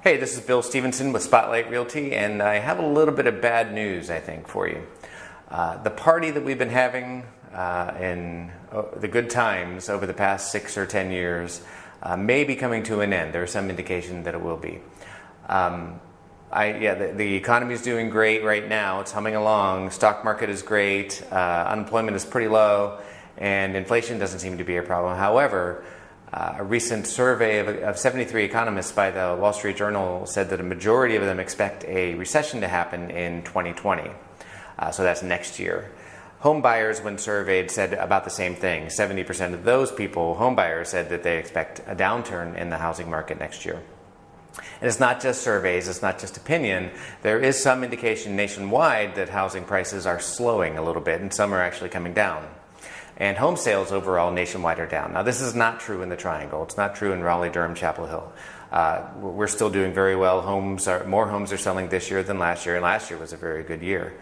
Hey, this is Bill Stevenson with Spotlight Realty, and I have a little bit of bad news, I think, for you. The party that we've been having in the good times over the past 6 or 10 years may be coming to an end. There's some indication that it will be. The economy is doing great right now. It's humming along. Stock market is great. Unemployment is pretty low, and inflation doesn't seem to be a problem. However, a recent survey of 73 economists by the Wall Street Journal said that a majority of them expect a recession to happen in 2020. So that's next year. Home buyers, when surveyed, said about the same thing. 70% of those people, home buyers, said that they expect a downturn in the housing market next year. And it's not just surveys, it's not just opinion. There is some indication nationwide that housing prices are slowing a little bit, and some are actually coming down. And home sales overall nationwide are down. Now, this is not true in the Triangle. It's not true in Raleigh, Durham, Chapel Hill. We're still doing very well. More homes are selling this year than last year, and last year was a very good year.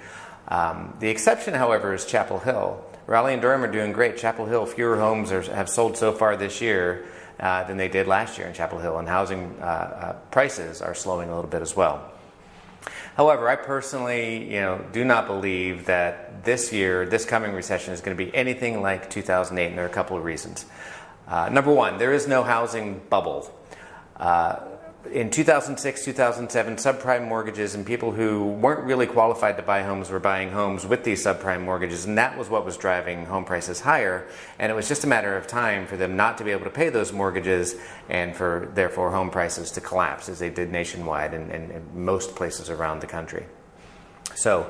The exception, however, is Chapel Hill. Raleigh and Durham are doing great. Chapel Hill, fewer homes have sold so far this year than they did last year in Chapel Hill, and housing prices are slowing a little bit as well. However, I personally, do not believe that this coming recession is going to be anything like 2008, and there are a couple of reasons. Number one, there is no housing bubble. In 2006, 2007, subprime mortgages and people who weren't really qualified to buy homes were buying homes with these subprime mortgages, and that was what was driving home prices higher. And it was just a matter of time for them not to be able to pay those mortgages, and for therefore home prices to collapse, as they did nationwide and in most places around the country. So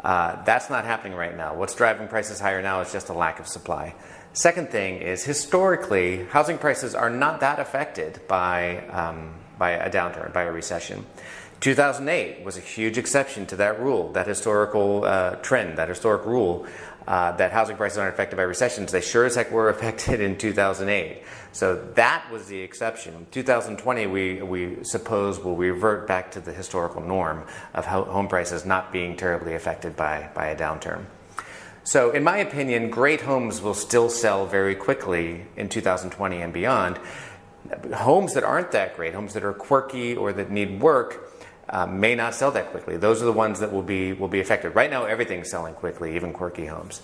that's not happening right now. What's driving prices higher now is just a lack of supply. Second thing is, historically, housing prices are not that affected by a downturn, by a recession. 2008 was a huge exception to that rule, that historical trend, that historic rule that housing prices aren't affected by recessions. They sure as heck were affected in 2008. So that was the exception. 2020, we suppose, will revert back to the historical norm of home prices not being terribly affected by a downturn. So in my opinion, great homes will still sell very quickly in 2020 and beyond. Homes that aren't that great, homes that are quirky or that need work, may not sell that quickly. Those are the ones that will be affected. Right now, everything's selling quickly, even quirky homes.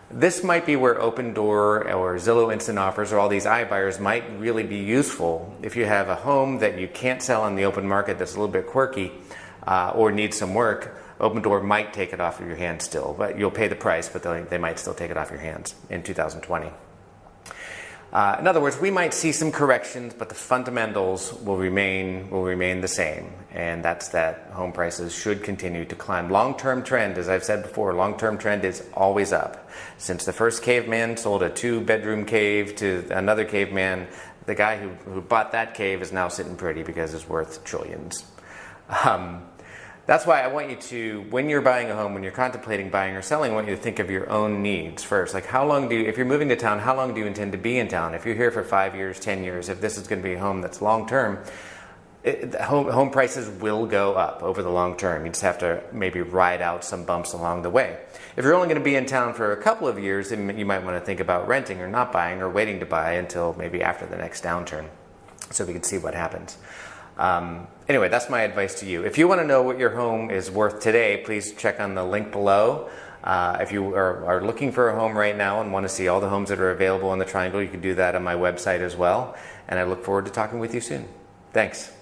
This might be where Open Door or Zillow Instant Offers or all these iBuyers might really be useful. If you have a home that you can't sell on the open market that's a little bit quirky or needs some work, Open Door might take it off of your hands still. But you'll pay the price, but they might still take it off your hands in 2020. In other words, we might see some corrections, but the fundamentals will remain the same, and that's that home prices should continue to climb. Long-term trend, as I've said before, long-term trend is always up. Since the first caveman sold a 2-bedroom cave to another caveman, the guy who bought that cave is now sitting pretty because it's worth trillions. That's why I want you to, when you're buying a home, when you're contemplating buying or selling, I want you to think of your own needs first. Like, if you're moving to town, how long do you intend to be in town? If you're here for 5 years, 10 years, if this is going to be a home that's long-term, home prices will go up over the long term. You just have to maybe ride out some bumps along the way. If you're only going to be in town for a couple of years, then you might want to think about renting or not buying or waiting to buy until maybe after the next downturn, so we can see what happens. Anyway, that's my advice to you. If you want to know what your home is worth today, please check on the link below. If you are looking for a home right now and want to see all the homes that are available in the Triangle, you can do that on my website as well. And I look forward to talking with you soon. Thanks.